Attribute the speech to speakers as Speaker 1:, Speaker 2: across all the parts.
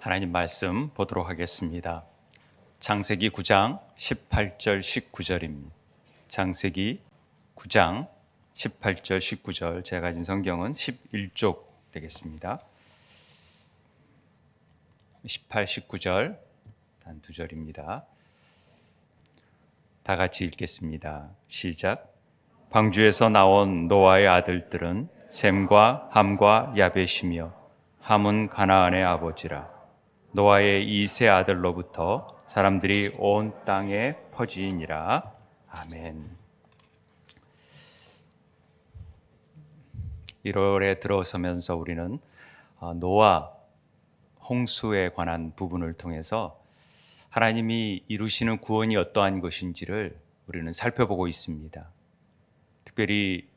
Speaker 1: 하나님 말씀 보도록 하겠습니다. 창세기 9장 18절 19절입니다. 창세기 9장 18절 19절, 제가 가진 성경은 11쪽 되겠습니다. 18, 19절 단 두 절입니다. 다 같이 읽겠습니다. 시작. 방주에서 나온 노아의 아들들은 셈과 함과 야벳이며 함은 가나안의 아버지라. 노아의 이 세 아들로부터 사람들이 온 땅에 퍼지니라. 아멘. 1월에 들어서면서 우리는 노아 홍수에 관한 부분을 통해서 하나님이 이루시는 구원이 어떠한 것인지를 우리는 살펴보고 있습니다. 특별히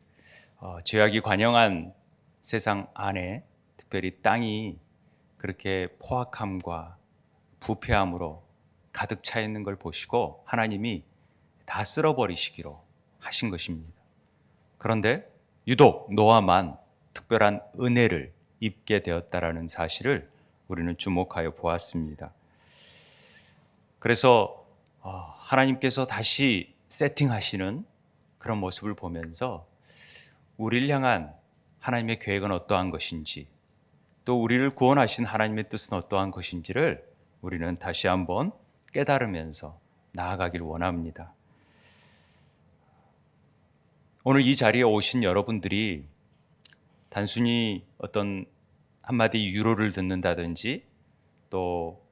Speaker 1: 죄악이 관영한 세상 안에 특별히 땅이 그렇게 포악함과 부패함으로 가득 차 있는 걸 보시고 하나님이 다 쓸어버리시기로 하신 것입니다. 그런데 유독 노아만 특별한 은혜를 입게 되었다라는 사실을 우리는 주목하여 보았습니다. 그래서 하나님께서 다시 세팅하시는 그런 모습을 보면서 우리를 향한 하나님의 계획은 어떠한 것인지, 또 우리를 구원하신 하나님의 뜻은 어떠한 것인지를 우리는 다시 한번 깨달으면서 나아가길 원합니다. 오늘 이 자리에 오신 여러분들이 단순히 어떤 한마디 유로를 듣는다든지 또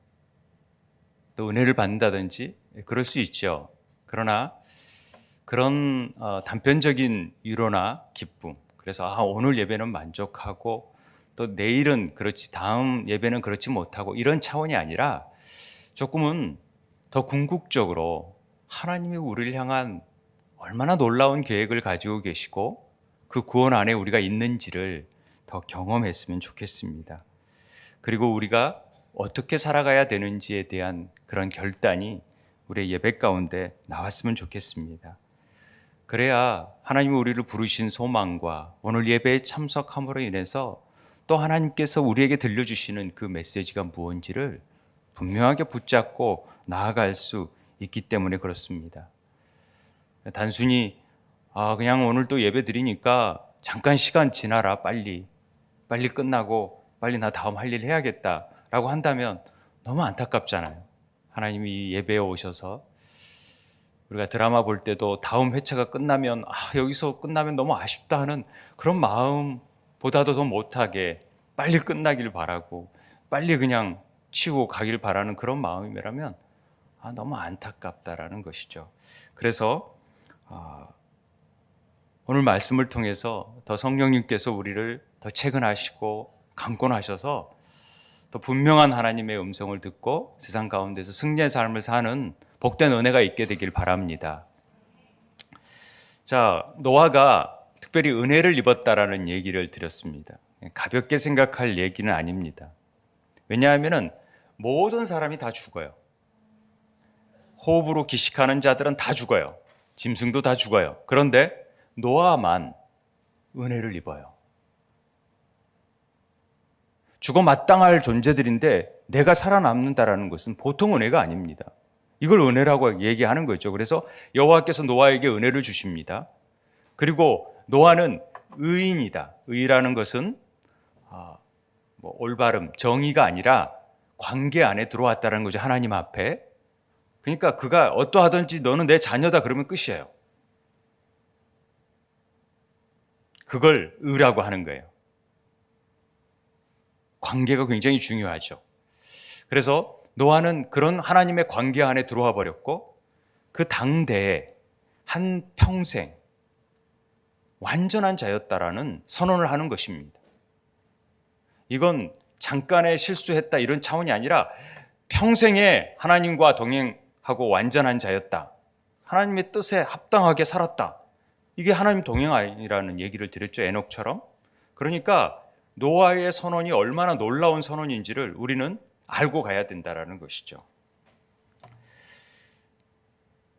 Speaker 1: 은혜를 받는다든지 그럴 수 있죠. 그러나 그런 단편적인 위로나 기쁨, 그래서 오늘 예배는 만족하고 또 내일은 그렇지, 다음 예배는 그렇지 못하고 이런 차원이 아니라 조금은 더 궁극적으로 하나님이 우리를 향한 얼마나 놀라운 계획을 가지고 계시고 그 구원 안에 우리가 있는지를 더 경험했으면 좋겠습니다. 그리고 우리가 어떻게 살아가야 되는지에 대한 그런 결단이 우리의 예배 가운데 나왔으면 좋겠습니다. 그래야 하나님이 우리를 부르신 소망과 오늘 예배에 참석함으로 인해서 또 하나님께서 우리에게 들려주시는 그 메시지가 무엇인지를 분명하게 붙잡고 나아갈 수 있기 때문에 그렇습니다. 단순히 그냥 오늘 또 예배 드리니까 잠깐 시간 지나라, 빨리 끝나고 빨리 나 다음 할 일 해야겠다라고 한다면 너무 안타깝잖아요. 하나님이 이 예배에 오셔서 우리가 드라마 볼 때도 다음 회차가 끝나면 여기서 끝나면 너무 아쉽다 하는 그런 마음보다도 더 못하게 빨리 끝나길 바라고 빨리 그냥 치우고 가길 바라는 그런 마음이라면 너무 안타깝다라는 것이죠. 그래서 오늘 말씀을 통해서 더 성령님께서 우리를 더 채근하시고 강권하셔서 더 분명한 하나님의 음성을 듣고 세상 가운데서 승리의 삶을 사는 복된 은혜가 있게 되길 바랍니다. 자, 노아가 특별히 은혜를 입었다라는 얘기를 드렸습니다. 가볍게 생각할 얘기는 아닙니다. 왜냐하면 모든 사람이 다 죽어요. 호흡으로 기식하는 자들은 다 죽어요. 짐승도 다 죽어요. 그런데 노아만 은혜를 입어요. 죽어 마땅할 존재들인데 내가 살아남는다라는 것은 보통 은혜가 아닙니다. 이걸 은혜라고 얘기하는 거죠. 그래서 여호와께서 노아에게 은혜를 주십니다. 그리고 노아는 의인이다. 의라는 것은 올바름, 정의가 아니라 관계 안에 들어왔다는 거죠. 하나님 앞에. 그러니까 그가 어떠하든지 너는 내 자녀다 그러면 끝이에요. 그걸 의라고 하는 거예요. 관계가 굉장히 중요하죠. 그래서 노아는 그런 하나님의 관계 안에 들어와 버렸고 그 당대에 한 평생 완전한 자였다라는 선언을 하는 것입니다. 이건 잠깐의 실수했다 이런 차원이 아니라 평생에 하나님과 동행하고 완전한 자였다. 하나님의 뜻에 합당하게 살았다. 이게 하나님 동행이라는 얘기를 드렸죠. 에녹처럼. 그러니까 노아의 선언이 얼마나 놀라운 선언인지를 우리는 알고 가야 된다는 것이죠.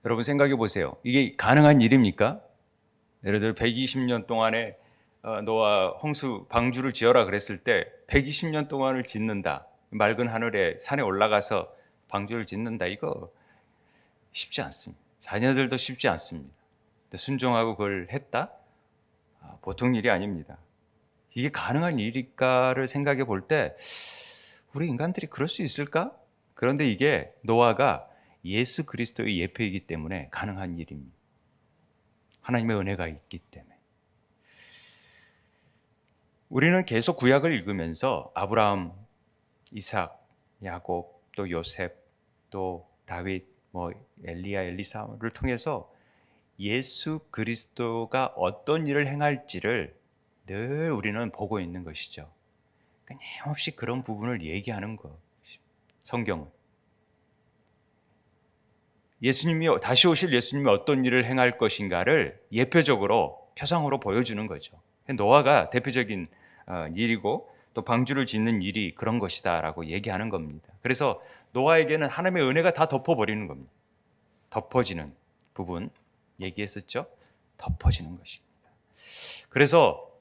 Speaker 1: 여러분 생각해 보세요. 이게 가능한 일입니까? 예를 들어 120년 동안에 노아 홍수 방주를 지어라 그랬을 때 120년 동안을 짓는다. 맑은 하늘에 산에 올라가서 방주를 짓는다, 이거 쉽지 않습니다. 자녀들도 쉽지 않습니다. 근데 순종하고 그걸 했다? 보통 일이 아닙니다. 이게 가능한 일일까를 생각해 볼 때 우리 인간들이 그럴 수 있을까? 그런데 이게 노아가 예수 그리스도의 예표이기 때문에 가능한 일입니다. 하나님의 은혜가 있기 때문에. 우리는 계속 구약을 읽으면서 아브라함, 이삭, 야곱, 또 요셉, 또 다윗, 엘리야, 엘리사를 통해서 예수 그리스도가 어떤 일을 행할지를 늘 우리는 보고 있는 것이죠. 끊임없이 그런 부분을 얘기하는 것, 성경은. 다시 오실 예수님이 어떤 일을 행할 것인가를 예표적으로, 표상으로 보여주는 거죠. 노아가 대표적인 일이고 또 방주를 짓는 일이 그런 것이다 라고 얘기하는 겁니다. 그래서 노아에게는 하나님의 은혜가 다 덮어버리는 겁니다. 덮어지는 부분 얘기했었죠. 덮어지는 것입니다. 그래서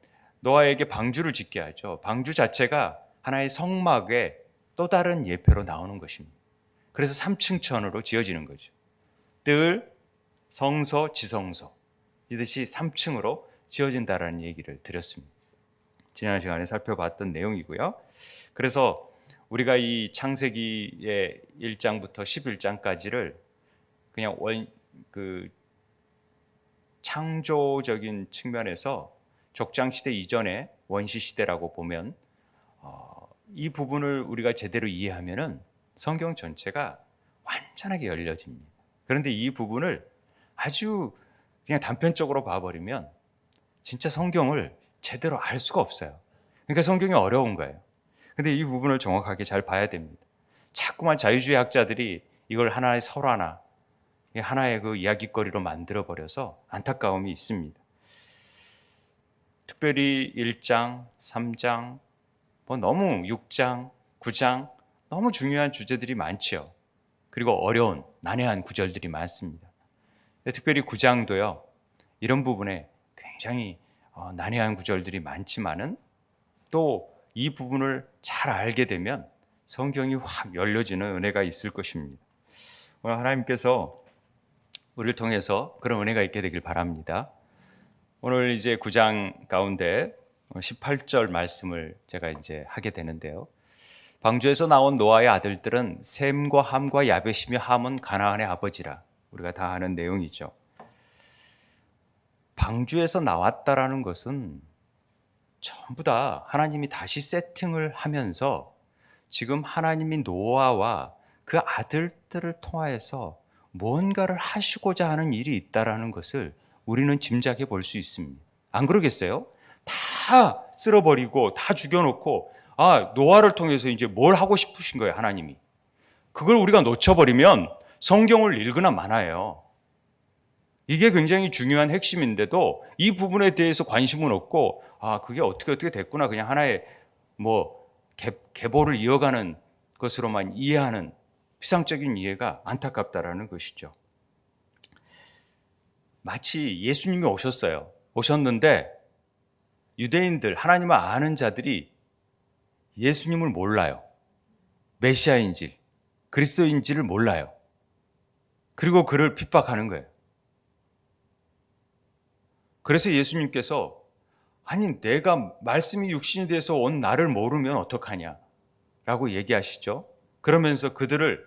Speaker 1: 노아에게 방주를 짓게 하죠. 방주 자체가 하나의 성막의 또 다른 예표로 나오는 것입니다. 그래서 3층 천으로 지어지는 거죠. 뜰, 성소, 지성소 이듯이 3층으로 지어진다라는 얘기를 드렸습니다. 지난 시간에 살펴봤던 내용이고요. 그래서 우리가 이 창세기의 1장부터 11장까지를 그냥 창조적인 측면에서 족장시대 이전의 원시시대라고 보면 이 부분을 우리가 제대로 이해하면은 성경 전체가 완전하게 열려집니다. 그런데 이 부분을 아주 그냥 단편적으로 봐버리면 진짜 성경을 제대로 알 수가 없어요. 그러니까 성경이 어려운 거예요. 근데 이 부분을 정확하게 잘 봐야 됩니다. 자꾸만 자유주의 학자들이 이걸 하나의 설화나 하나의 그 이야기거리로 만들어버려서 안타까움이 있습니다. 특별히 1장, 3장, 너무 6장, 9장 너무 중요한 주제들이 많죠. 그리고 어려운, 난해한 구절들이 많습니다. 특별히 9장도요. 이런 부분에 굉장히 난해한 구절들이 많지만은 또 이 부분을 잘 알게 되면 성경이 확 열려지는 은혜가 있을 것입니다. 오늘 하나님께서 우리를 통해서 그런 은혜가 있게 되길 바랍니다. 오늘 이제 9장 가운데 18절 말씀을 제가 이제 하게 되는데요. 방주에서 나온 노아의 아들들은 셈과 함과 야벳이며 함은 가나안의 아버지라. 우리가 다 아는 내용이죠. 방주에서 나왔다라는 것은 전부 다 하나님이 다시 세팅을 하면서 지금 하나님이 노아와 그 아들들을 통하여서 뭔가를 하시고자 하는 일이 있다라는 것을 우리는 짐작해 볼 수 있습니다. 안 그러겠어요? 다 쓸어버리고 다 죽여놓고 노아를 통해서 이제 뭘 하고 싶으신 거예요, 하나님이. 그걸 우리가 놓쳐버리면 성경을 읽으나 마나요. 이게 굉장히 중요한 핵심인데도 이 부분에 대해서 관심은 없고 그게 어떻게 됐구나, 그냥 하나의 계보를 이어가는 것으로만 이해하는 피상적인 이해가 안타깝다라는 것이죠. 마치 예수님이 오셨는데 유대인들, 하나님을 아는 자들이 예수님을 몰라요. 메시아인지 그리스도인지를 몰라요. 그리고 그를 핍박하는 거예요. 그래서 예수님께서 내가 말씀이 육신이 돼서 온 나를 모르면 어떡하냐 라고 얘기하시죠. 그러면서 그들을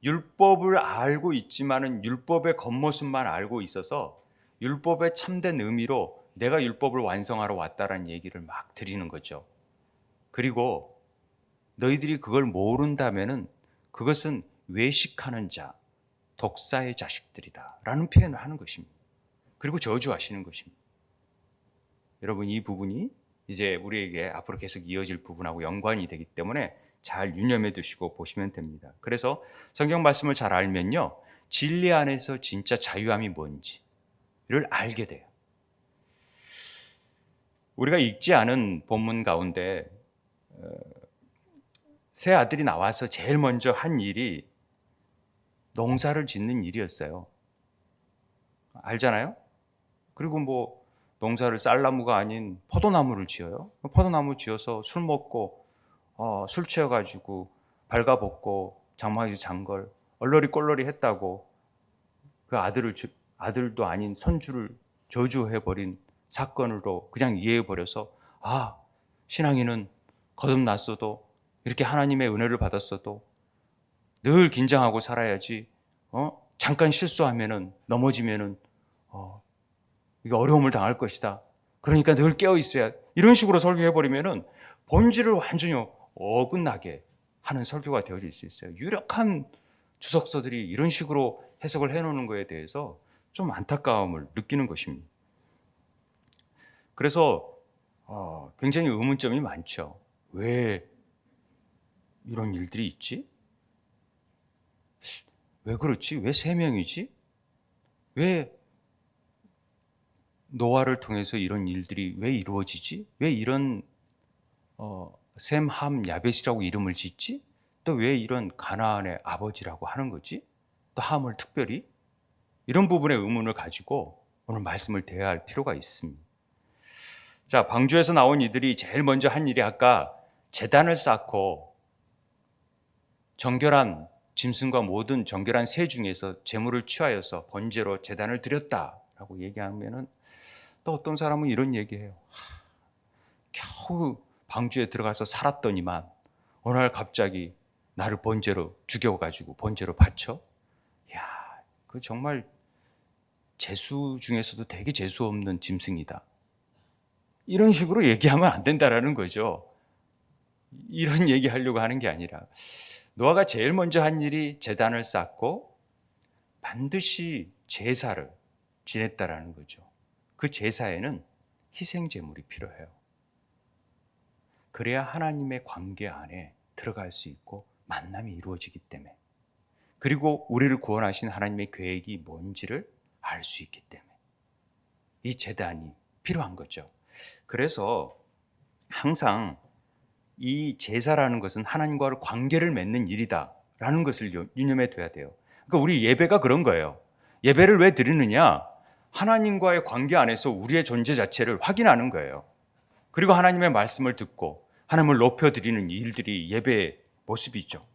Speaker 1: 율법을 알고 있지만은 율법의 겉모습만 알고 있어서 율법의 참된 의미로 내가 율법을 완성하러 왔다라는 얘기를 막 드리는 거죠. 그리고 너희들이 그걸 모른다면은 그것은 외식하는 자, 독사의 자식들이다 라는 표현을 하는 것입니다. 그리고 저주하시는 것입니다. 여러분, 이 부분이 이제 우리에게 앞으로 계속 이어질 부분하고 연관이 되기 때문에 잘 유념해 두시고 보시면 됩니다. 그래서 성경 말씀을 잘 알면요, 진리 안에서 진짜 자유함이 뭔지를 알게 돼요. 우리가 읽지 않은 본문 가운데 세 아들이 나와서 제일 먼저 한 일이 농사를 짓는 일이었어요. 알잖아요? 그리고 농사를 쌀나무가 아닌 포도나무를 지어요. 포도나무 지어서 술 먹고 술 취해가지고 발가벗고 장막에서 잔걸 얼러리 꼴러리 했다고 그 아들도 아닌 손주를 저주해버린 사건으로 그냥 이해해버려서 신앙이는 거듭났어도 이렇게 하나님의 은혜를 받았어도 늘 긴장하고 살아야지 잠깐 실수하면은 넘어지면은 이게 어려움을 당할 것이다. 그러니까 늘 깨어 있어야 이런 식으로 설교해버리면은 본질을 완전히 어긋나게 하는 설교가 되어질 수 있어요. 유력한 주석서들이 이런 식으로 해석을 해놓는 거에 대해서 좀 안타까움을 느끼는 것입니다. 그래서 굉장히 의문점이 많죠. 왜 이런 일들이 있지? 왜 그렇지? 왜 3명이지? 왜 노아를 통해서 이런 일들이 왜 이루어지지? 왜 이런 셈, 함, 야벳이라고 이름을 짓지? 또 왜 이런 가나안의 아버지라고 하는 거지? 또 함을 특별히? 이런 부분의 의문을 가지고 오늘 말씀을 대해야 할 필요가 있습니다. 자, 방주에서 나온 이들이 제일 먼저 한 일이 아까 제단을 쌓고 정결한 짐승과 모든 정결한 새 중에서 제물을 취하여서 번제로 제단을 드렸다라고 얘기하면은 또 어떤 사람은 이런 얘기해요. 겨우 방주에 들어가서 살았더니만 어느 날 갑자기 나를 번제로 죽여가지고 번제로 바쳐? 이야, 그 정말 재수 중에서도 되게 재수 없는 짐승이다. 이런 식으로 얘기하면 안 된다라는 거죠. 이런 얘기하려고 하는 게 아니라 노아가 제일 먼저 한 일이 제단을 쌓고 반드시 제사를 지냈다라는 거죠. 그 제사에는 희생 제물이 필요해요. 그래야 하나님의 관계 안에 들어갈 수 있고 만남이 이루어지기 때문에, 그리고 우리를 구원하신 하나님의 계획이 뭔지를 알 수 있기 때문에 이 제단이 필요한 거죠. 그래서 항상 이 제사라는 것은 하나님과의 관계를 맺는 일이다라는 것을 유념해 둬야 돼요. 그러니까 우리 예배가 그런 거예요. 예배를 왜 드리느냐? 하나님과의 관계 안에서 우리의 존재 자체를 확인하는 거예요. 그리고 하나님의 말씀을 듣고 하나님을 높여드리는 일들이 예배의 모습이죠.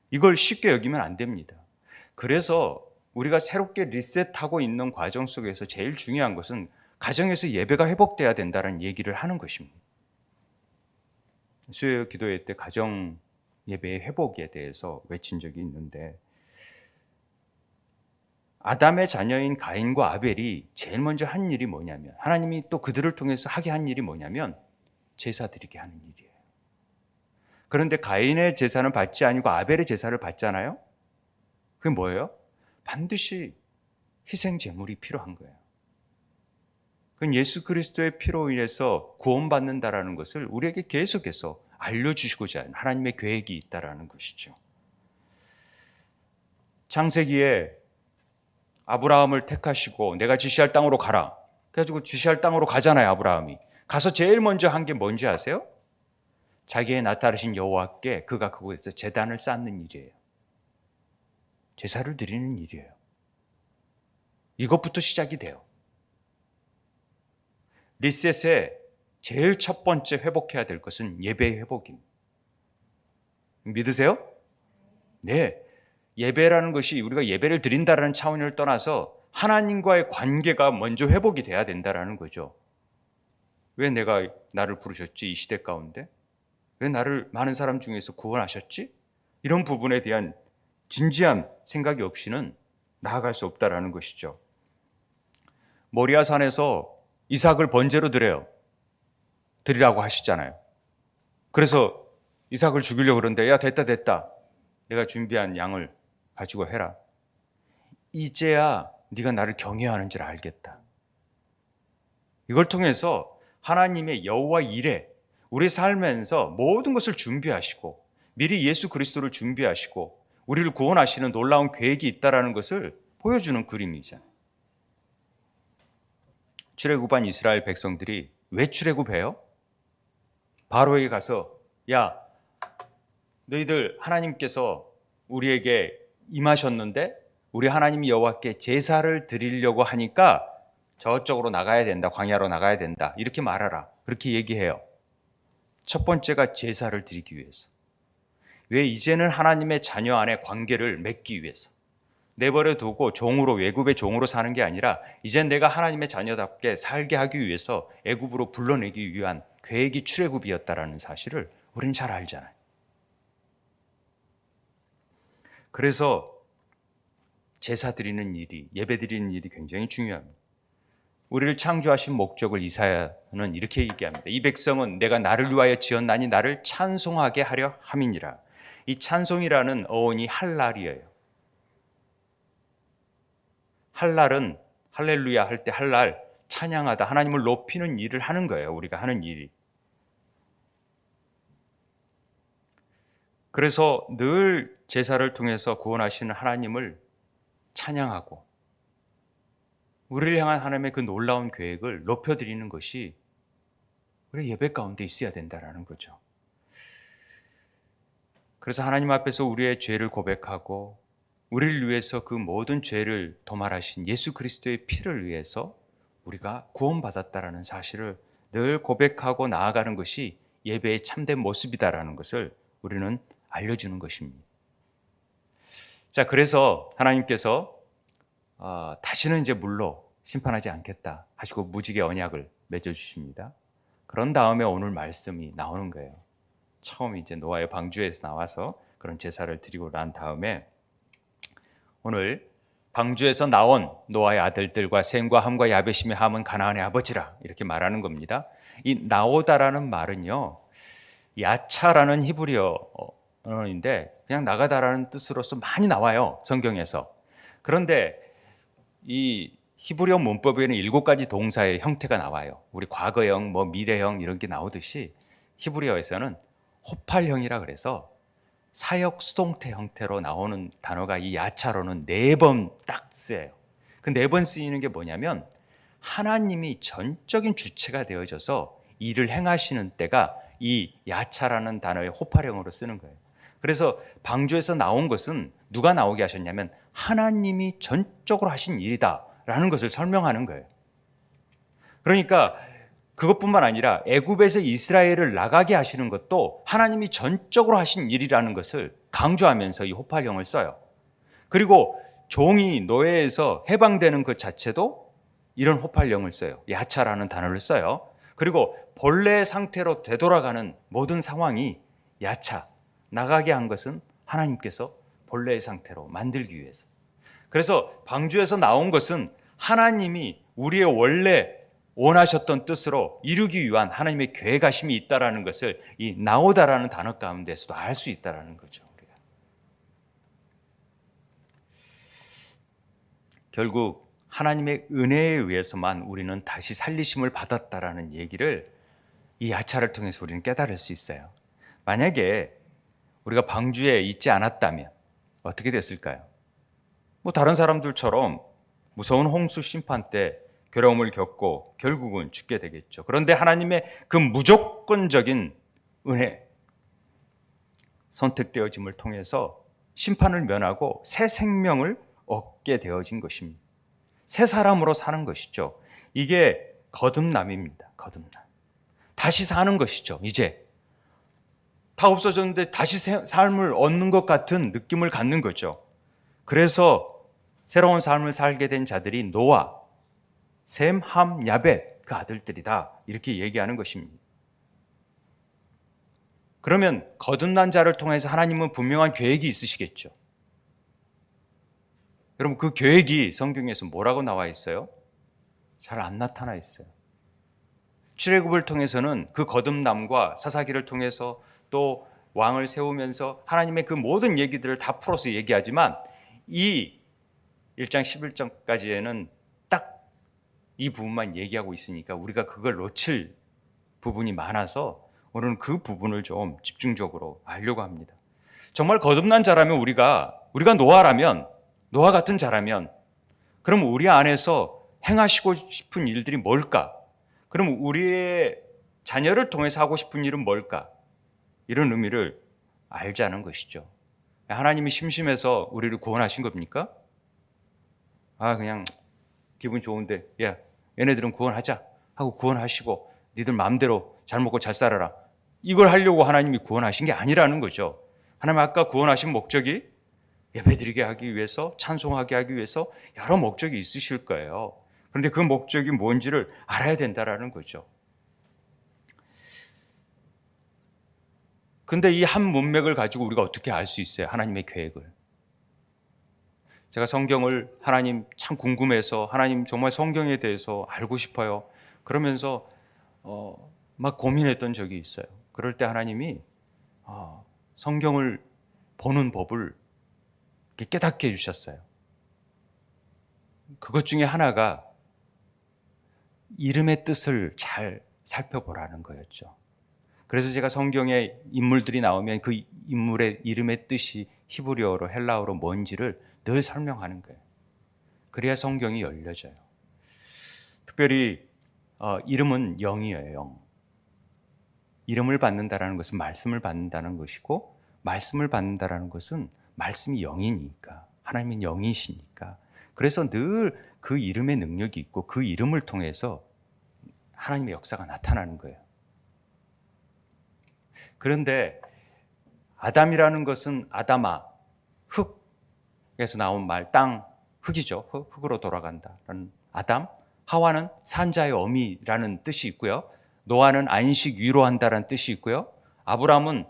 Speaker 1: 이걸 쉽게 여기면 안 됩니다. 그래서 우리가 새롭게 리셋하고 있는 과정 속에서 제일 중요한 것은 가정에서 예배가 회복돼야 된다는 얘기를 하는 것입니다. 수요 기도회 때 가정 예배의 회복에 대해서 외친 적이 있는데, 아담의 자녀인 가인과 아벨이 제일 먼저 한 일이 뭐냐면, 하나님이 또 그들을 통해서 하게 한 일이 뭐냐면 제사 드리게 하는 일이에요. 그런데 가인의 제사는 받지 아니고 아벨의 제사를 받잖아요. 그게 뭐예요? 반드시 희생 제물이 필요한 거예요. 그건 예수 그리스도의 피로 인해서 구원받는다라는 것을 우리에게 계속해서 알려주시고자 하는 하나님의 계획이 있다라는 것이죠. 창세기에 아브라함을 택하시고 내가 지시할 땅으로 가라. 그래가지고 지시할 땅으로 가잖아요. 아브라함이 가서 제일 먼저 한 게 뭔지 아세요? 자기의 나타나신 여호와께 그가 그곳에서 제단을 쌓는 일이에요. 제사를 드리는 일이에요. 이것부터 시작이 돼요. 리셋의 제일 첫 번째 회복해야 될 것은 예배의 회복입니다. 믿으세요? 네. 예배라는 것이 우리가 예배를 드린다라는 차원을 떠나서 하나님과의 관계가 먼저 회복이 돼야 된다라는 거죠. 왜 나를 부르셨지? 이 시대 가운데? 왜 나를 많은 사람 중에서 구원하셨지? 이런 부분에 대한 진지한 생각이 없이는 나아갈 수 없다라는 것이죠. 모리아산에서 이삭을 번제로 드리라고 하시잖아요. 그래서 이삭을 죽이려고 그러는데, 야 됐다. 내가 준비한 양을 가지고 해라. 이제야 네가 나를 경외하는 줄 알겠다. 이걸 통해서 하나님의 여호와 일에 우리 살면서 모든 것을 준비하시고 미리 예수 그리스도를 준비하시고 우리를 구원하시는 놀라운 계획이 있다는 것을 보여주는 그림이잖아요. 출애굽한 이스라엘 백성들이 왜 출애굽해요? 바로에게 가서, 야 너희들 하나님께서 우리에게 임하셨는데 우리 하나님 여호와께 제사를 드리려고 하니까 저쪽으로 나가야 된다, 광야로 나가야 된다, 이렇게 말하라, 그렇게 얘기해요. 첫 번째가 제사를 드리기 위해서. 왜? 이제는 하나님의 자녀 안에 관계를 맺기 위해서. 내버려 두고 종으로, 외국의 종으로 사는 게 아니라 이젠 내가 하나님의 자녀답게 살게 하기 위해서 애굽으로 불러내기 위한 계획이 출애굽이었다라는 사실을 우리는 잘 알잖아요. 그래서 제사 드리는 일이, 예배 드리는 일이 굉장히 중요합니다. 우리를 창조하신 목적을 이사야는 이렇게 얘기합니다. 이 백성은 내가 나를 위하여 지었나니 나를 찬송하게 하려 함이니라. 이 찬송이라는 어원이 할랄이에요. 할랄은 할렐루야 할 때 할랄, 찬양하다, 하나님을 높이는 일을 하는 거예요. 우리가 하는 일이. 그래서 늘 제사를 통해서 구원하시는 하나님을 찬양하고 우리를 향한 하나님의 그 놀라운 계획을 높여드리는 것이 우리 예배 가운데 있어야 된다는 거죠. 그래서 하나님 앞에서 우리의 죄를 고백하고 우리를 위해서 그 모든 죄를 도말하신 예수 그리스도의 피를 위해서 우리가 구원받았다라는 사실을 늘 고백하고 나아가는 것이 예배의 참된 모습이다라는 것을 우리는 알려주는 것입니다. 자, 그래서 하나님께서 다시는 이제 물로 심판하지 않겠다 하시고 무지개 언약을 맺어주십니다. 그런 다음에 오늘 말씀이 나오는 거예요. 처음 이제 노아의 방주에서 나와서 그런 제사를 드리고 난 다음에 오늘 방주에서 나온 노아의 아들들과 셈과 함과 야벳임의 함은 가나안의 아버지라 이렇게 말하는 겁니다. 이 나오다라는 말은요, 야차라는 히브리어인데 그냥 나가다라는 뜻으로서 많이 나와요, 성경에서. 그런데 이 히브리어 문법에는 7가지 동사의 형태가 나와요. 우리 과거형, 미래형 이런 게 나오듯이 히브리어에서는 호팔형이라 그래서 사역 수동태 형태로 나오는 단어가 이 야차로는 4번 딱 쓰여요. 그 4번 쓰이는 게 뭐냐면 하나님이 전적인 주체가 되어져서 일을 행하시는 때가 이 야차라는 단어의 호팔형으로 쓰는 거예요. 그래서 방주에서 나온 것은 누가 나오게 하셨냐면 하나님이 전적으로 하신 일이다라는 것을 설명하는 거예요. 그러니까 그것뿐만 아니라 애굽에서 이스라엘을 나가게 하시는 것도 하나님이 전적으로 하신 일이라는 것을 강조하면서 이 호팔형을 써요. 그리고 종이 노예에서 해방되는 것 자체도 이런 호팔형을 써요. 야차라는 단어를 써요. 그리고 본래 상태로 되돌아가는 모든 상황이 야차, 나가게 한 것은 하나님께서 본래의 상태로 만들기 위해서. 그래서 방주에서 나온 것은 하나님이 우리의 원래 원하셨던 뜻으로 이루기 위한 하나님의 계획하심이 있다라는 것을 이 나오다라는 단어 가운데서도 알 수 있다라는 거죠. 우리가. 결국 하나님의 은혜에 의해서만 우리는 다시 살리심을 받았다라는 얘기를 이 야차를 통해서 우리는 깨달을 수 있어요. 만약에 우리가 방주에 있지 않았다면 어떻게 됐을까요? 다른 사람들처럼 무서운 홍수 심판 때 괴로움을 겪고 결국은 죽게 되겠죠. 그런데 하나님의 그 무조건적인 은혜, 선택되어짐을 통해서 심판을 면하고 새 생명을 얻게 되어진 것입니다. 새 사람으로 사는 것이죠. 이게 거듭남입니다. 거듭남. 다시 사는 것이죠. 이제 다 없어졌는데 다시 삶을 얻는 것 같은 느낌을 갖는 거죠. 그래서 새로운 삶을 살게 된 자들이 노아, 셈, 함, 야벳 그 아들들이다 이렇게 얘기하는 것입니다. 그러면 거듭난 자를 통해서 하나님은 분명한 계획이 있으시겠죠. 여러분 그 계획이 성경에서 뭐라고 나와 있어요? 잘 안 나타나 있어요. 출애굽을 통해서는 그 거듭남과 사사기를 통해서 또 왕을 세우면서 하나님의 그 모든 얘기들을 다 풀어서 얘기하지만 이 1장 11장까지에는 딱 이 부분만 얘기하고 있으니까 우리가 그걸 놓칠 부분이 많아서 오늘은 그 부분을 좀 집중적으로 알려고 합니다. 정말 거듭난 자라면 우리가 노아라면, 노아 같은 자라면 그럼 우리 안에서 행하시고 싶은 일들이 뭘까? 그럼 우리의 자녀를 통해서 하고 싶은 일은 뭘까? 이런 의미를 알자는 것이죠. 하나님이 심심해서 우리를 구원하신 겁니까? 그냥 기분 좋은데 야 얘네들은 구원하자 하고 구원하시고 니들 마음대로 잘 먹고 잘 살아라 이걸 하려고 하나님이 구원하신 게 아니라는 거죠. 하나님 아까 구원하신 목적이 예배드리게 하기 위해서, 찬송하게 하기 위해서 여러 목적이 있으실 거예요. 그런데 그 목적이 뭔지를 알아야 된다라는 거죠. 근데 이 한 문맥을 가지고 우리가 어떻게 알 수 있어요? 하나님의 계획을. 제가 성경을 하나님 참 궁금해서 하나님 정말 성경에 대해서 알고 싶어요. 그러면서 막 고민했던 적이 있어요. 그럴 때 하나님이 성경을 보는 법을 깨닫게 해주셨어요. 그것 중에 하나가 이름의 뜻을 잘 살펴보라는 거였죠. 그래서 제가 성경에 인물들이 나오면 그 인물의 이름의 뜻이 히브리어로 헬라어로 뭔지를 늘 설명하는 거예요. 그래야 성경이 열려져요. 특별히 이름은 영이에요. 영. 이름을 받는다라는 것은 말씀을 받는다는 것이고, 말씀을 받는다라는 것은 말씀이 영이니까, 하나님은 영이시니까. 그래서 늘 그 이름의 능력이 있고 그 이름을 통해서 하나님의 역사가 나타나는 거예요. 그런데 아담이라는 것은 아담아, 흙에서 나온 말, 땅, 흙이죠. 흙으로 돌아간다라는 아담. 하와는 산자의 어미라는 뜻이 있고요. 노아는 안식 위로한다라는 뜻이 있고요. 아브라함은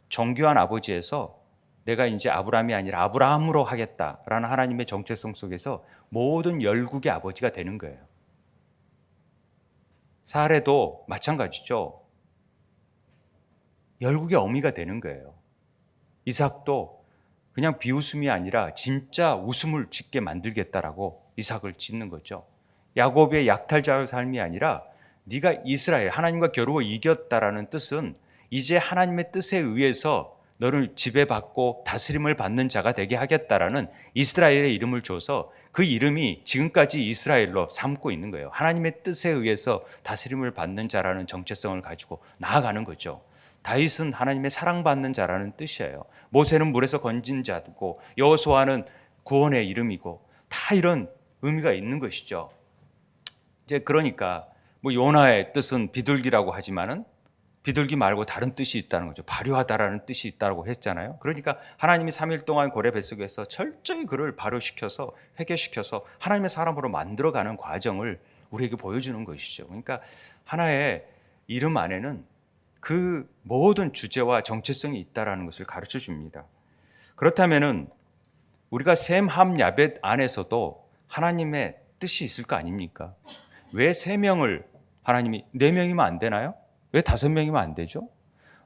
Speaker 1: 정교한 아버지에서 내가 이제 아브라함이 아니라 아브라함으로 하겠다라는 하나님의 정체성 속에서 모든 열국의 아버지가 되는 거예요. 사례도 마찬가지죠. 열국의 어미가 되는 거예요. 이삭도 그냥 비웃음이 아니라 진짜 웃음을 짓게 만들겠다라고 이삭을 짓는 거죠. 야곱의 약탈자의 삶이 아니라 네가 이스라엘, 하나님과 겨루어 이겼다라는 뜻은 이제 하나님의 뜻에 의해서 너를 지배받고 다스림을 받는 자가 되게 하겠다라는 이스라엘의 이름을 줘서 그 이름이 지금까지 이스라엘로 삼고 있는 거예요. 하나님의 뜻에 의해서 다스림을 받는 자라는 정체성을 가지고 나아가는 거죠. 다윗은 하나님의 사랑받는 자라는 뜻이에요. 모세는 물에서 건진 자고 여호수아는 구원의 이름이고 다 이런 의미가 있는 것이죠. 이제 그러니까 뭐 요나의 뜻은 비둘기라고 하지만은 비둘기 말고 다른 뜻이 있다는 거죠. 발효하다라는 뜻이 있다고 했잖아요. 그러니까 하나님이 3일 동안 고래 뱃속에서 철저히 그를 발효시켜서 회개시켜서 하나님의 사람으로 만들어가는 과정을 우리에게 보여주는 것이죠. 그러니까 하나의 이름 안에는 그 모든 주제와 정체성이 있다라는 것을 가르쳐 줍니다. 그렇다면은 우리가 셈, 함, 야벳 안에서도 하나님의 뜻이 있을 거 아닙니까? 왜 3명을 하나님이 4명이면 안 되나요? 왜 5명이면 안 되죠?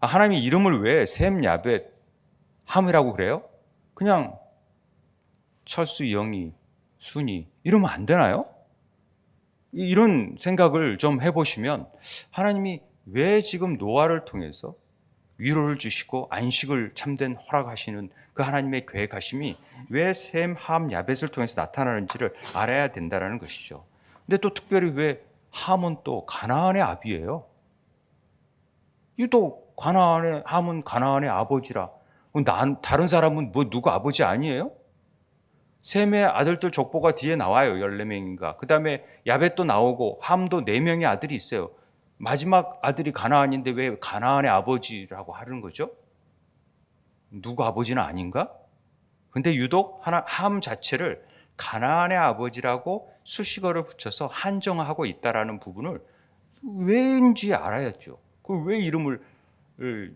Speaker 1: 하나님이 이름을 왜 셈, 야벳, 함이라고 그래요? 그냥 철수, 영이, 순이 이러면 안 되나요? 이런 생각을 좀 해보시면 하나님이 왜 지금 노아를 통해서 위로를 주시고 안식을 참된 허락하시는 그 하나님의 계획하심이 왜 셈, 함, 야벳을 통해서 나타나는지를 알아야 된다는 것이죠. 근데 또 특별히 왜 함은 또 가나안의 아비예요? 또 함은 가나안의 아버지라. 다른 사람은 뭐 누구 아버지 아니에요? 셈의 아들들 족보가 뒤에 나와요. 14명인가. 그 다음에 야벳도 나오고 함도 4명의 아들이 있어요. 마지막 아들이 가나안인데 왜 가나안의 아버지라고 하는 거죠? 누구 아버지는 아닌가? 근데 유독 함 자체를 가나안의 아버지라고 수식어를 붙여서 한정하고 있다라는 부분을 왜인지 알아야죠. 그 왜 이름을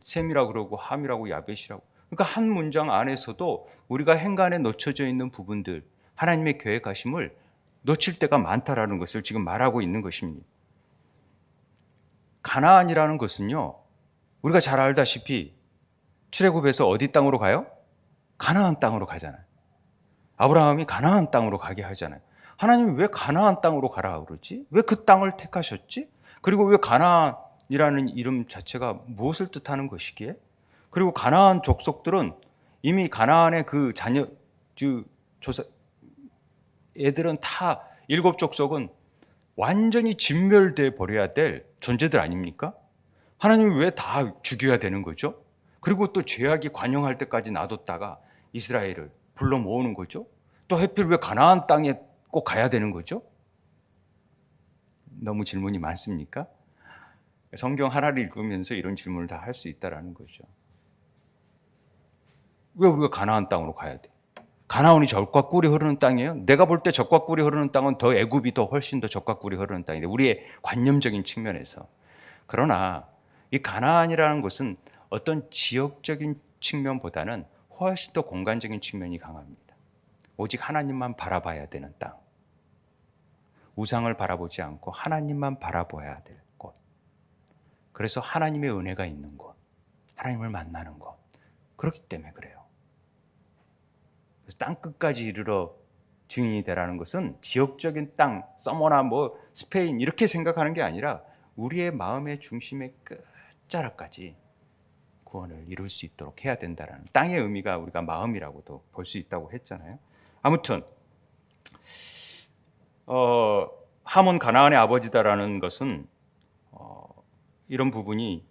Speaker 1: 셈이라고 그러고 함이라고 야벳이라고. 그러니까 한 문장 안에서도 우리가 행간에 놓쳐져 있는 부분들, 하나님의 계획하심을 놓칠 때가 많다라는 것을 지금 말하고 있는 것입니다. 가나안이라는 것은요, 우리가 잘 알다시피 출애굽에서 어디 땅으로 가요? 가나안 땅으로 가잖아요. 아브라함이 가나안 땅으로 가게 하잖아요. 하나님이 왜 가나안 땅으로 가라 그러지? 왜 그 땅을 택하셨지? 그리고 왜 가나안이라는 이름 자체가 무엇을 뜻하는 것이기에? 그리고 가나안 족속들은 이미 가나안의 그 자녀, 애들은 다 7족속은 완전히 진멸돼 버려야 될 존재들 아닙니까? 하나님이 왜 다 죽여야 되는 거죠? 그리고 또 죄악이 관영할 때까지 놔뒀다가 이스라엘을 불러 모으는 거죠? 또 하필 왜 가나안 땅에 꼭 가야 되는 거죠? 너무 질문이 많습니까? 성경 하나를 읽으면서 이런 질문을 다 할 수 있다는 거죠. 왜 우리가 가나안 땅으로 가야 돼? 가나안이 젖과 꿀이 흐르는 땅이에요? 내가 볼 때 젖과 꿀이 흐르는 땅은 더 애굽이 더 훨씬 더 젖과 꿀이 흐르는 땅인데 우리의 관념적인 측면에서. 그러나 이 가나안이라는 것은 어떤 지역적인 측면보다는 훨씬 더 공간적인 측면이 강합니다. 오직 하나님만 바라봐야 되는 땅. 우상을 바라보지 않고 하나님만 바라봐야 될 곳. 그래서 하나님의 은혜가 있는 곳. 하나님을 만나는 것. 그렇기 때문에 그래요. 그래서 땅 끝까지 이르러 증인이 되라는 것은 지역적인 땅, 서머나 뭐 스페인 이렇게 생각하는 게 아니라 우리의 마음의 중심의 끝자락까지 구원을 이룰 수 있도록 해야 된다라는 땅의 의미가 우리가 마음이라고도 볼 수 있다고 했잖아요. 아무튼 함은 가나안의 아버지다라는 것은 이런 부분이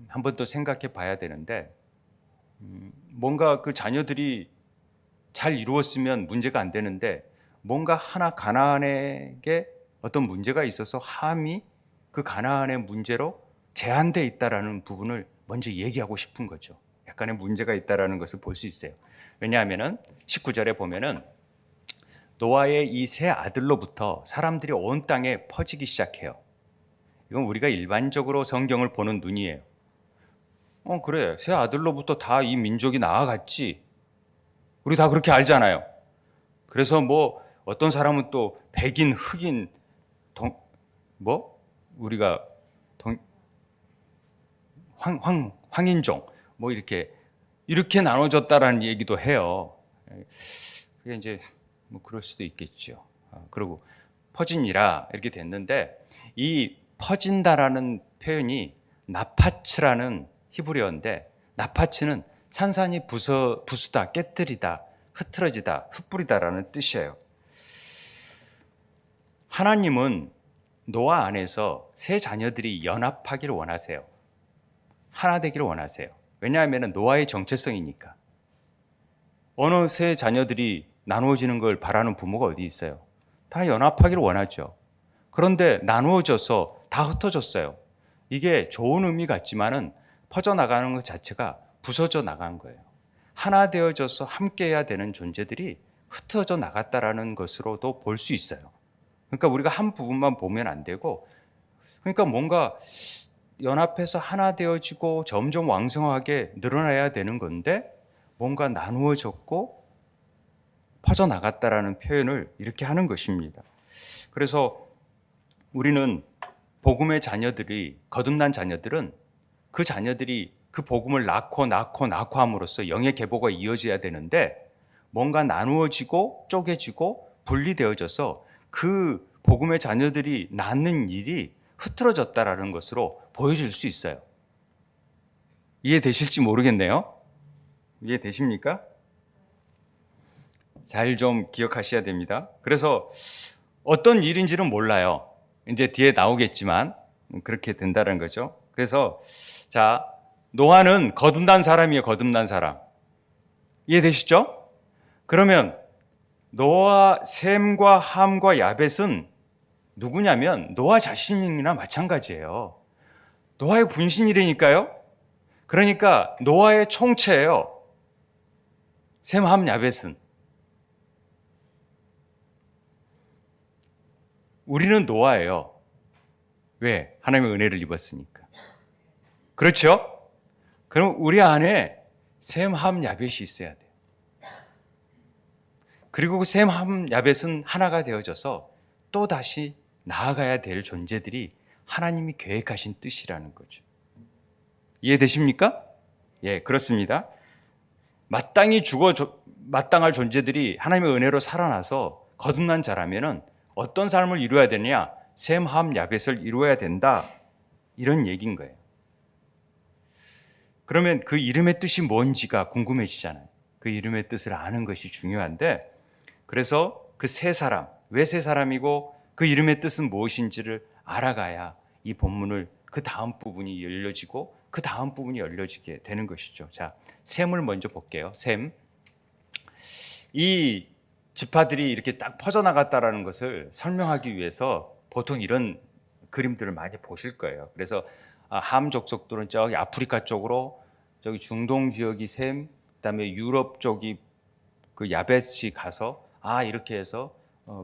Speaker 1: 한 번 더 생각해 봐야 되는데 뭔가 그 자녀들이 잘 이루었으면 문제가 안 되는데 뭔가 하나 가나안에게 어떤 문제가 있어서 함이 그 가나안의 문제로 제한되어 있다라는 부분을 먼저 얘기하고 싶은 거죠. 약간의 문제가 있다라는 것을 볼 수 있어요. 왜냐하면은 19절에 보면은 노아의 이 세 아들로부터 사람들이 온 땅에 퍼지기 시작해요. 이건 우리가 일반적으로 성경을 보는 눈이에요. 그래. 세 아들로부터 다 이 민족이 나아갔지. 우리 다 그렇게 알잖아요. 그래서 뭐 어떤 사람은 또 백인, 흑인, 우리가 황인종 뭐 이렇게 나눠졌다라는 얘기도 해요. 그게 이제 뭐 그럴 수도 있겠죠. 그리고 퍼진이라 이렇게 됐는데 이 퍼진다라는 표현이 나파츠라는 히브리어인데 나파츠는 산산이 부수다, 깨뜨리다, 흐트러지다, 흩뿌리다라는 뜻이에요. 하나님은 노아 안에서 세 자녀들이 연합하기를 원하세요. 하나 되기를 원하세요. 왜냐하면 노아의 정체성이니까. 어느 세 자녀들이 나누어지는 걸 바라는 부모가 어디 있어요? 다 연합하기를 원하죠. 그런데 나누어져서 다 흩어졌어요. 이게 좋은 의미 같지만은 퍼져나가는 것 자체가 부서져 나간 거예요. 하나 되어져서 함께해야 되는 존재들이 흩어져 나갔다라는 것으로도 볼 수 있어요. 그러니까 우리가 한 부분만 보면 안 되고, 그러니까 뭔가 연합해서 하나 되어지고 점점 왕성하게 늘어나야 되는 건데 뭔가 나누어졌고 퍼져나갔다라는 표현을 이렇게 하는 것입니다. 그래서 우리는 복음의 자녀들이, 거듭난 자녀들은 그 자녀들이 그 복음을 낳고 함으로써 영의 계보가 이어져야 되는데 뭔가 나누어지고 쪼개지고 분리되어져서 그 복음의 자녀들이 낳는 일이 흐트러졌다라는 것으로 보여질 수 있어요. 이해되실지 모르겠네요. 이해되십니까? 잘 좀 기억하셔야 됩니다. 그래서 어떤 일인지는 몰라요. 이제 뒤에 나오겠지만 그렇게 된다는 거죠. 그래서 자, 노아는 거듭난 사람이에요. 거듭난 사람. 이해되시죠? 그러면 노아, 셈과 함과 야벳은 누구냐면 노아 자신이나 마찬가지예요. 노아의 분신이라니까요. 그러니까 노아의 총체예요. 셈, 함, 야벳은. 우리는 노아예요. 왜? 하나님의 은혜를 입었으니까. 그렇죠? 그럼 우리 안에 셈, 함, 야벳이 있어야 돼요. 그리고 그 셈, 함, 야벳은 하나가 되어져서 또다시 나아가야 될 존재들이 하나님이 계획하신 뜻이라는 거죠. 이해되십니까? 예, 그렇습니다. 마땅할 존재들이 하나님의 은혜로 살아나서 거듭난 자라면은 어떤 삶을 이루어야 되느냐? 셈, 함, 야벳을 이루어야 된다. 이런 얘기인 거예요. 그러면 그 이름의 뜻이 뭔지가 궁금해지잖아요. 그 이름의 뜻을 아는 것이 중요한데, 그래서 그 세 사람, 왜 세 사람이고 그 이름의 뜻은 무엇인지를 알아가야 이 본문을 그 다음 부분이 열려지고 그 다음 부분이 열려지게 되는 것이죠. 자, 셈을 먼저 볼게요. 셈. 이 지파들이 이렇게 딱 퍼져나갔다라는 것을 설명하기 위해서 보통 이런 그림들을 많이 보실 거예요. 그래서 함 족속들은 저기 아프리카 쪽으로, 저기 중동 지역이 셈, 그다음에 유럽 쪽이 그 야벳이 가서 이렇게 해서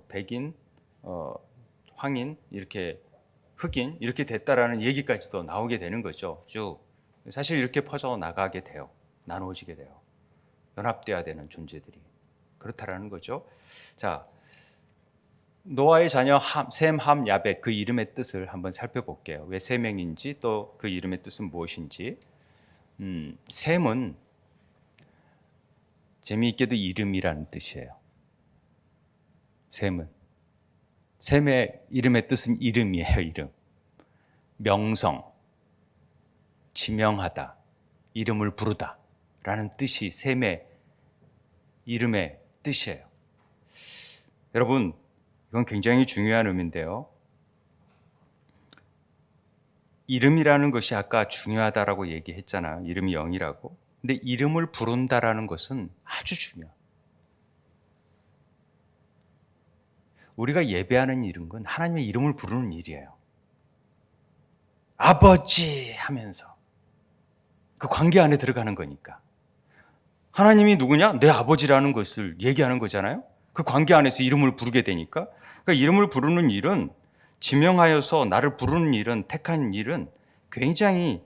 Speaker 1: 백인, 황인, 이렇게 흑인 이렇게 됐다라는 얘기까지도 나오게 되는 거죠. 쭉 사실 이렇게 퍼져 나가게 돼요. 나누어지게 돼요. 연합돼야 되는 존재들이 그렇다라는 거죠. 자, 노아의 자녀 셈, 함, 야벳 그 이름의 뜻을 한번 살펴볼게요. 왜 세 명인지 또 그 이름의 뜻은 무엇인지. 셈은 재미있게도 이름이라는 뜻이에요. 셈의 이름의 뜻은 이름이에요. 이름. 명성, 지명하다, 이름을 부르다 라는 뜻이 셈의 이름의 뜻이에요. 여러분, 이건 굉장히 중요한 의미인데요. 이름이라는 것이 아까 중요하다라고 얘기했잖아요. 이름이 영이라고. 근데 이름을 부른다라는 것은 아주 중요해요. 우리가 예배하는 이런 건 하나님의 이름을 부르는 일이에요. 아버지 하면서 그 관계 안에 들어가는 거니까. 하나님이 누구냐? 내 아버지라는 것을 얘기하는 거잖아요. 그 관계 안에서 이름을 부르게 되니까. 그러니까 이름을 부르는 일은, 지명하여서 나를 부르는 일은, 택한 일은 굉장히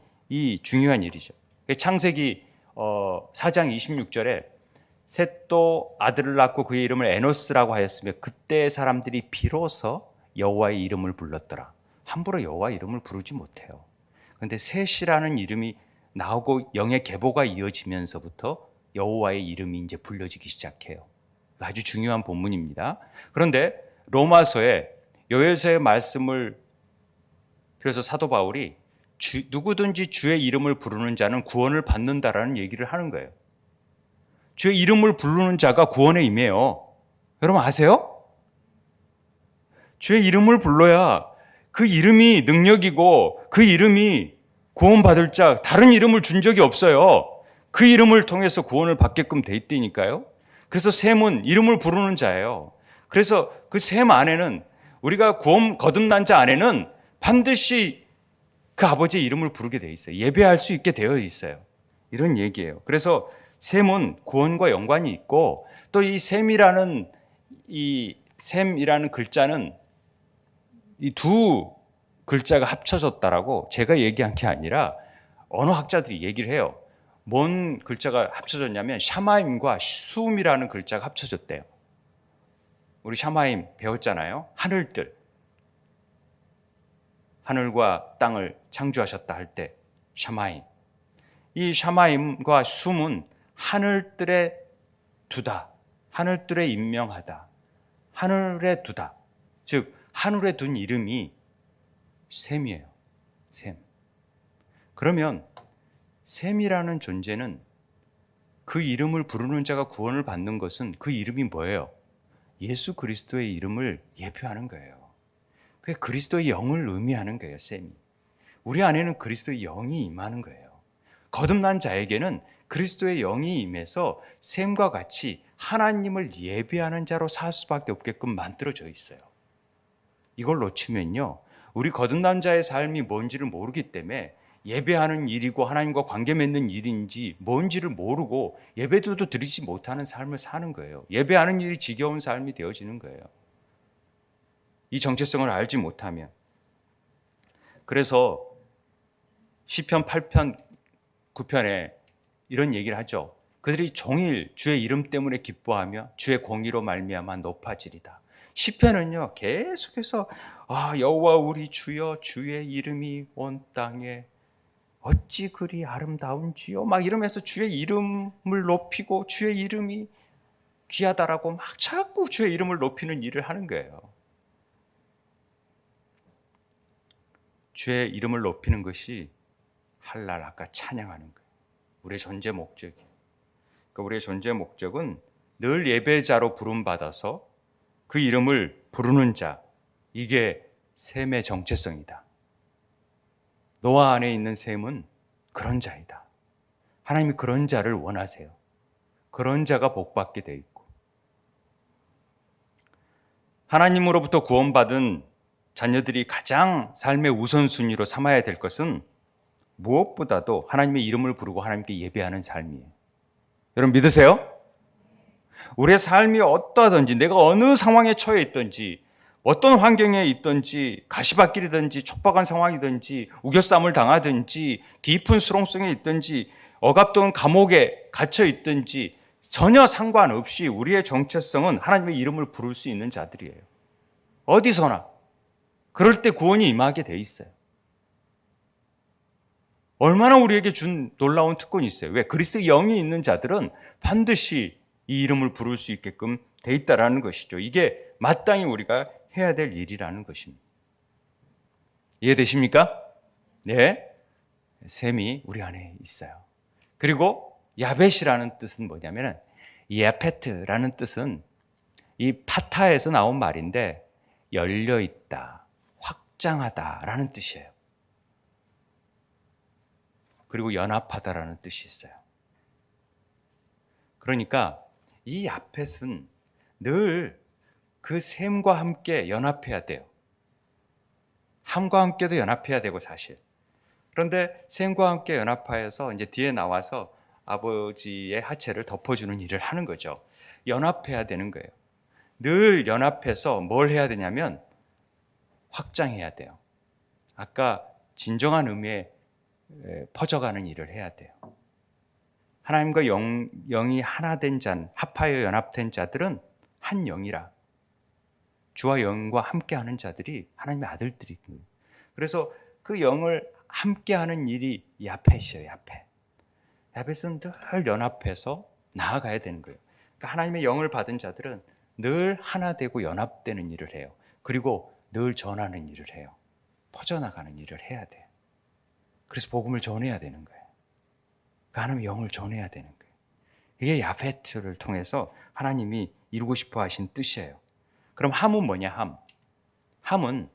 Speaker 1: 중요한 일이죠. 창세기 4장 26절에 셋도 아들을 낳고 그의 이름을 에노스라고 하였으며 그때 사람들이 비로소 여호와의 이름을 불렀더라. 함부로 여호와 이름을 부르지 못해요. 그런데 셋이라는 이름이 나오고 영의 계보가 이어지면서부터 여호와의 이름이 이제 불려지기 시작해요. 아주 중요한 본문입니다. 그런데 로마서에 요엘서의 말씀을 그래서 사도 바울이 누구든지 주의 이름을 부르는 자는 구원을 받는다라는 얘기를 하는 거예요. 주의 이름을 부르는 자가 구원에 임해요. 여러분 아세요? 주의 이름을 불러야 그 이름이 능력이고 그 이름이 구원받을 자, 다른 이름을 준 적이 없어요. 그 이름을 통해서 구원을 받게끔 돼 있다니까요. 그래서 셈은 이름을 부르는 자예요. 그래서 그 셈 안에는, 우리가 구원 거듭난 자 안에는 반드시 그 아버지의 이름을 부르게 돼 있어요. 예배할 수 있게 되어 있어요. 이런 얘기예요. 그래서 셈은 구원과 연관이 있고, 또 이 셈이라는 글자는 이 두 글자가 합쳐졌다라고 제가 얘기한 게 아니라 언어학자들이 얘기를 해요. 뭔 글자가 합쳐졌냐면 샤마임과 수음이라는 글자가 합쳐졌대요. 우리 샤마임 배웠잖아요. 하늘들. 하늘과 땅을 창조하셨다 할 때 샤마임. 이 샤마임과 숨은 하늘들에 두다. 하늘들에 임명하다. 하늘에 두다. 즉 하늘에 둔 이름이 셈이에요. 셈. 그러면 셈이라는 존재는, 그 이름을 부르는 자가 구원을 받는 것은 그 이름이 뭐예요? 예수 그리스도의 이름을 예표하는 거예요. 그게 그리스도의 영을 의미하는 거예요. 셈이. 우리 안에는 그리스도의 영이 임하는 거예요. 거듭난 자에게는 그리스도의 영이 임해서 셈과 같이 하나님을 예배하는 자로 살 수밖에 없게끔 만들어져 있어요. 이걸 놓치면요, 우리 거듭난 자의 삶이 뭔지를 모르기 때문에 예배하는 일이고 하나님과 관계 맺는 일인지 뭔지를 모르고 예배들도 드리지 못하는 삶을 사는 거예요. 예배하는 일이 지겨운 삶이 되어지는 거예요. 이 정체성을 알지 못하면. 그래서 시편 8편 9편에 이런 얘기를 하죠. 그들이 종일 주의 이름 때문에 기뻐하며 주의 공의로 말미암아 높아지리다. 시편은요 계속해서 여호와 우리 주여, 주의 이름이 온 땅에 어찌 그리 아름다운지요, 막 이러면서 주의 이름을 높이고 주의 이름이 귀하다라고 막 자꾸 주의 이름을 높이는 일을 하는 거예요. 주의 이름을 높이는 것이 할랄, 아까 찬양하는 거예요. 우리의 존재 목적이에요. 그러니까 우리의 존재 목적은 늘 예배자로 부름받아서 그 이름을 부르는 자, 이게 셈의 정체성이다. 노아 안에 있는 셈은 그런 자이다. 하나님이 그런 자를 원하세요. 그런 자가 복받게 돼 있고, 하나님으로부터 구원받은 자녀들이 가장 삶의 우선순위로 삼아야 될 것은 무엇보다도 하나님의 이름을 부르고 하나님께 예배하는 삶이에요. 여러분 믿으세요? 우리의 삶이 어떠하든지, 내가 어느 상황에 처해 있든지, 어떤 환경에 있든지, 가시밭길이든지, 촉박한 상황이든지, 우겨쌈을 당하든지, 깊은 수렁성에 있든지, 억압된 감옥에 갇혀 있든지 전혀 상관없이 우리의 정체성은 하나님의 이름을 부를 수 있는 자들이에요. 어디서나. 그럴 때 구원이 임하게 돼 있어요. 얼마나 우리에게 준 놀라운 특권이 있어요. 왜? 그리스도 영이 있는 자들은 반드시 이 이름을 부를 수 있게끔 돼 있다라는 것이죠. 이게 마땅히 우리가 해야 될 일이라는 것입니다. 이해되십니까? 네. 셈이 우리 안에 있어요. 그리고 야벳이라는 뜻은 뭐냐면은, 야페트라는 뜻은 이 파타에서 나온 말인데 열려 있다, 확장하다라는 뜻이에요. 그리고 연합하다라는 뜻이 있어요. 그러니까 이 야펫은 늘 그 셈과 함께 연합해야 돼요. 함과 함께도 연합해야 되고 사실. 그런데 셈과 함께 연합하여서 이제 뒤에 나와서 아버지의 하체를 덮어주는 일을 하는 거죠. 연합해야 되는 거예요. 늘 연합해서 뭘 해야 되냐면 확장해야 돼요. 아까 진정한 의미의 퍼져가는 일을 해야 돼요. 하나님과 영이 하나 된 자, 합하여 연합된 자들은 한 영이라. 주와 영과 함께하는 자들이 하나님의 아들들이거든요. 그래서 그 영을 함께하는 일이 야펫이에요. 야펫. 야펫은 늘 연합해서 나아가야 되는 거예요. 그러니까 하나님의 영을 받은 자들은 늘 하나 되고 연합되는 일을 해요. 그리고 늘 전하는 일을 해요. 퍼져나가는 일을 해야 돼요. 그래서 복음을 전해야 되는 거예요. 하나님의 영을 전해야 되는 거예요. 이게 야페트를 통해서 하나님이 이루고 싶어 하신 뜻이에요. 그럼 함은 뭐냐? 함은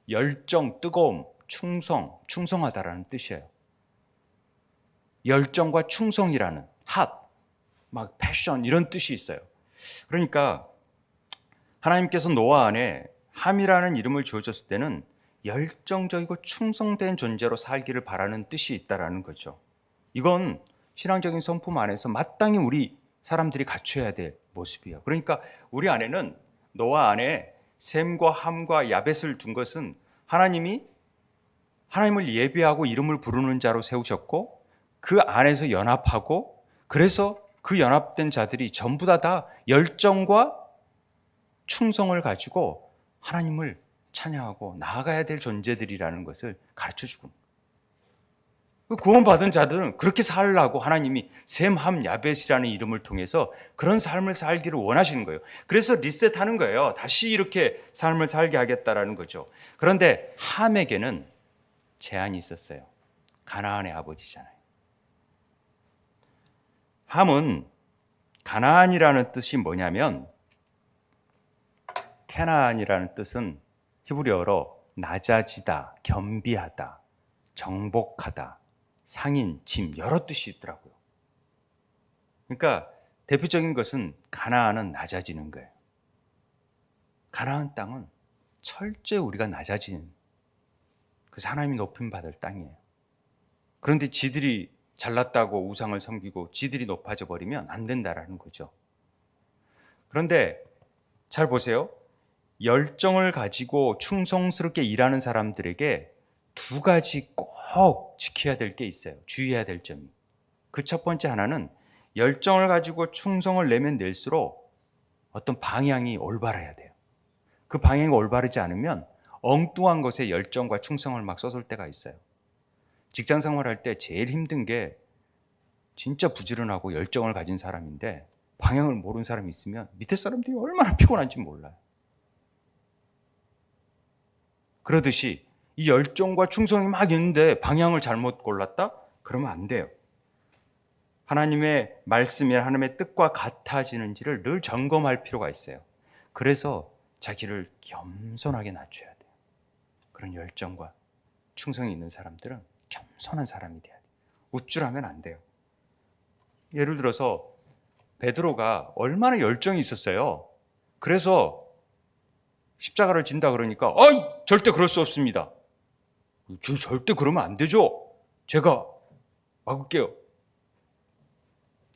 Speaker 1: 열정, 뜨거움, 충성하다라는 뜻이에요. 열정과 충성이라는 막 패션 이런 뜻이 있어요. 그러니까 하나님께서 노아 안에 함이라는 이름을 주어졌을 때는 열정적이고 충성된 존재로 살기를 바라는 뜻이 있다라는 거죠. 이건 신앙적인 성품 안에서 마땅히 우리 사람들이 갖춰야 될 모습이에요. 그러니까 우리 안에는, 노아 안에 셈과 함과 야벳을 둔 것은 하나님이 하나님을 예배하고 이름을 부르는 자로 세우셨고, 그 안에서 연합하고, 그래서 그 연합된 자들이 전부 다 열정과 충성을 가지고 하나님을 찬양하고 나아가야 될 존재들이라는 것을 가르쳐주고, 구원받은 자들은 그렇게 살라고 하나님이 셈, 함, 야벳이라는 이름을 통해서 그런 삶을 살기를 원하시는 거예요. 그래서 리셋하는 거예요. 다시 이렇게 삶을 살게 하겠다라는 거죠. 그런데 함에게는 제한이 있었어요. 가나안의 아버지잖아요. 함은 가나안이라는 뜻이 뭐냐면, 캐나안이라는 뜻은 히브리어로 낮아지다, 겸비하다, 정복하다, 상인, 짐, 여러 뜻이 있더라고요. 그러니까 대표적인 것은 가나안은 낮아지는 거예요. 가나안 땅은 철저히 우리가 낮아지는, 그래서 하나님이 높임 받을 땅이에요. 그런데 지들이 잘났다고 우상을 섬기고 지들이 높아져 버리면 안 된다라는 거죠. 그런데 잘 보세요. 열정을 가지고 충성스럽게 일하는 사람들에게 두 가지 꼭 지켜야 될 게 있어요. 주의해야 될 점이. 그 첫 번째 하나는 열정을 가지고 충성을 내면 낼수록 어떤 방향이 올바라야 돼요. 그 방향이 올바르지 않으면 엉뚱한 것에 열정과 충성을 막 쏟을 때가 있어요. 직장 생활할 때 제일 힘든 게 진짜 부지런하고 열정을 가진 사람인데 방향을 모르는 사람이 있으면 밑에 사람들이 얼마나 피곤한지 몰라요. 그러듯이 이 열정과 충성이 막 있는데 방향을 잘못 골랐다? 그러면 안 돼요. 하나님의 말씀이 하나님의 뜻과 같아지는지를 늘 점검할 필요가 있어요. 그래서 자기를 겸손하게 낮춰야 돼요. 그런 열정과 충성이 있는 사람들은 겸손한 사람이 돼야 돼요. 우쭐하면 안 돼요. 예를 들어서 베드로가 얼마나 열정이 있었어요. 그래서 십자가를 진다 그러니까 절대 그럴 수 없습니다. 절대 그러면 안 되죠. 제가 막을게요.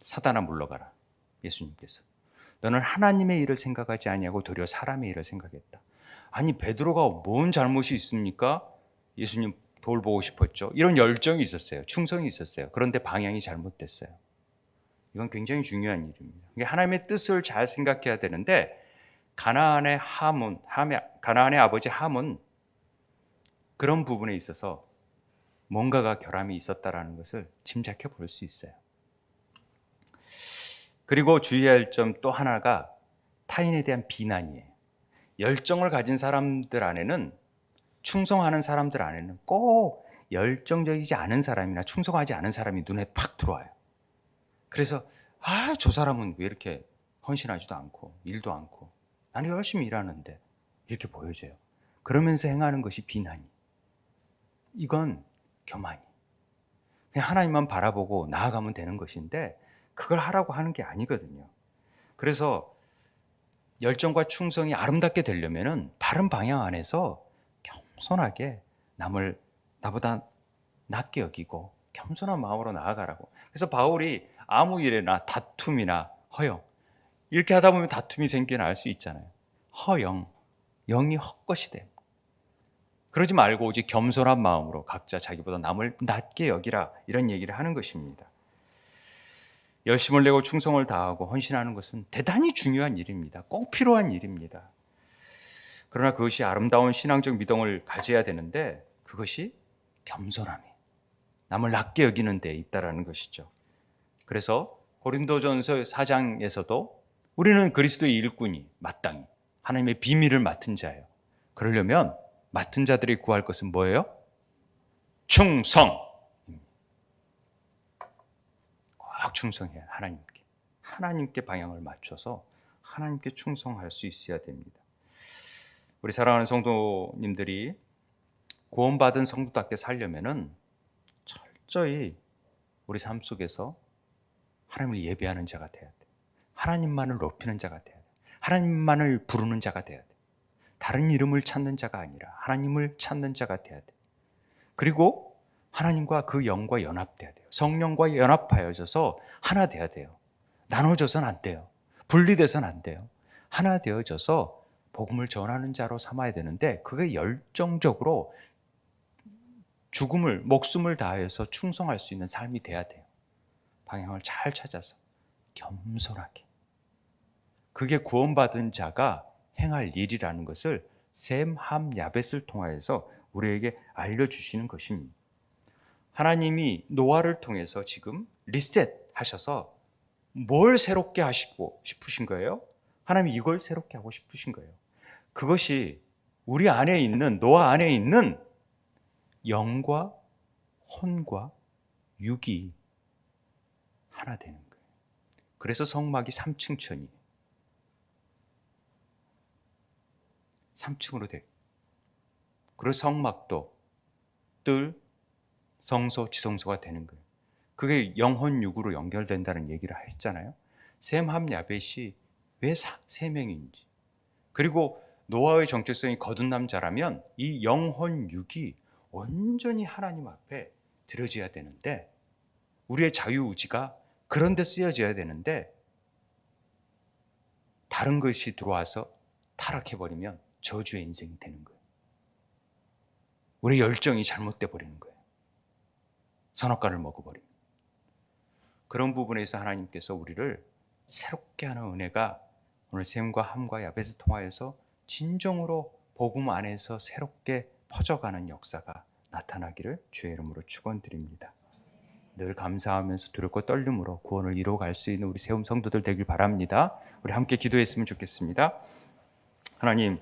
Speaker 1: 사단아 물러가라. 예수님께서. 너는 하나님의 일을 생각하지 아니하고 도리어 사람의 일을 생각했다. 아니 베드로가 뭔 잘못이 있습니까? 예수님 돌보고 싶었죠. 이런 열정이 있었어요. 충성이 있었어요. 그런데 방향이 잘못됐어요. 이건 굉장히 중요한 일입니다. 하나님의 뜻을 잘 생각해야 되는데 가나안의 아버지 함은 그런 부분에 있어서 뭔가가 결함이 있었다라는 것을 짐작해 볼 수 있어요. 그리고 주의할 점 또 하나가 타인에 대한 비난이에요. 열정을 가진 사람들 안에는, 충성하는 사람들 안에는 꼭 열정적이지 않은 사람이나 충성하지 않은 사람이 눈에 팍 들어와요. 그래서 저 사람은 왜 이렇게 헌신하지도 않고 일도 않고 나는 열심히 일하는데 이렇게 보여져요. 그러면서 행하는 것이 비난이. 이건 교만이. 그냥 하나님만 바라보고 나아가면 되는 것인데 그걸 하라고 하는 게 아니거든요. 그래서 열정과 충성이 아름답게 되려면은 바른 방향 안에서 겸손하게 남을 나보다 낮게 여기고 겸손한 마음으로 나아가라고. 그래서 바울이 아무 일에나 다툼이나 허영 이렇게 하다 보면 다툼이 생기나 알 수 있잖아요. 허영, 영이 헛것이 돼. 그러지 말고 오직 겸손한 마음으로 각자 자기보다 남을 낮게 여기라, 이런 얘기를 하는 것입니다. 열심을 내고 충성을 다하고 헌신하는 것은 대단히 중요한 일입니다. 꼭 필요한 일입니다. 그러나 그것이 아름다운 신앙적 미동을 가져야 되는데 그것이 겸손함이 남을 낮게 여기는 데 있다라는 것이죠. 그래서 고린도전서 4장에서도 우리는 그리스도의 일꾼이 마땅히 하나님의 비밀을 맡은 자예요. 그러려면 맡은 자들이 구할 것은 뭐예요? 충성. 꼭 충성해야 하나님께. 하나님께 방향을 맞춰서 하나님께 충성할 수 있어야 됩니다. 우리 사랑하는 성도님들이 구원받은 성도답게 살려면은 철저히 우리 삶 속에서 하나님을 예배하는 자가 돼야 돼. 하나님만을 높이는 자가 돼야 돼. 하나님만을 부르는 자가 돼야 돼. 다른 이름을 찾는 자가 아니라 하나님을 찾는 자가 돼야 돼. 그리고 하나님과 그 영과 연합돼야 돼요. 성령과 연합하여져서 하나 돼야 돼요. 나눠져서는 안 돼요. 분리돼서는 안 돼요. 하나 되어져서 복음을 전하는 자로 삼아야 되는데 그게 열정적으로 목숨을 다해서 충성할 수 있는 삶이 돼야 돼요. 방향을 잘 찾아서 겸손하게. 그게 구원받은 자가 행할 일이라는 것을 셈, 함, 야벳을 통하여서 우리에게 알려주시는 것입니다. 하나님이 노아를 통해서 지금 리셋하셔서 뭘 새롭게 하시고 싶으신 거예요? 하나님이 이걸 새롭게 하고 싶으신 거예요. 그것이 우리 안에 있는, 노아 안에 있는 영과 혼과 육이 하나 되는 거예요. 그래서 성막이 3층천이에요. 3층으로 돼. 그리고 성막도 뜰, 성소, 지성소가 되는 거예요. 그게 영혼 육으로 연결된다는 얘기를 했잖아요. 셈, 함, 야벳이 왜 세 명인지. 그리고 노아의 정체성이 거듭남 자라면 이 영혼 육이 온전히 하나님 앞에 드려져야 되는데 우리의 자유의지가 그런 데 쓰여져야 되는데 다른 것이 들어와서 타락해버리면 저주의 인생이 되는 거예요. 우리의 열정이 잘못돼 버리는 거예요. 선악과를 먹어버리는. 그런 부분에서 하나님께서 우리를 새롭게 하는 은혜가 오늘 셈과 함과 야벳을 통하여서 진정으로 복음 안에서 새롭게 퍼져가는 역사가 나타나기를 주의 이름으로 축원드립니다. 늘 감사하면서 두렵고 떨림으로 구원을 이루어갈 수 있는 우리 세움 성도들 되길 바랍니다. 우리 함께 기도했으면 좋겠습니다. 하나님,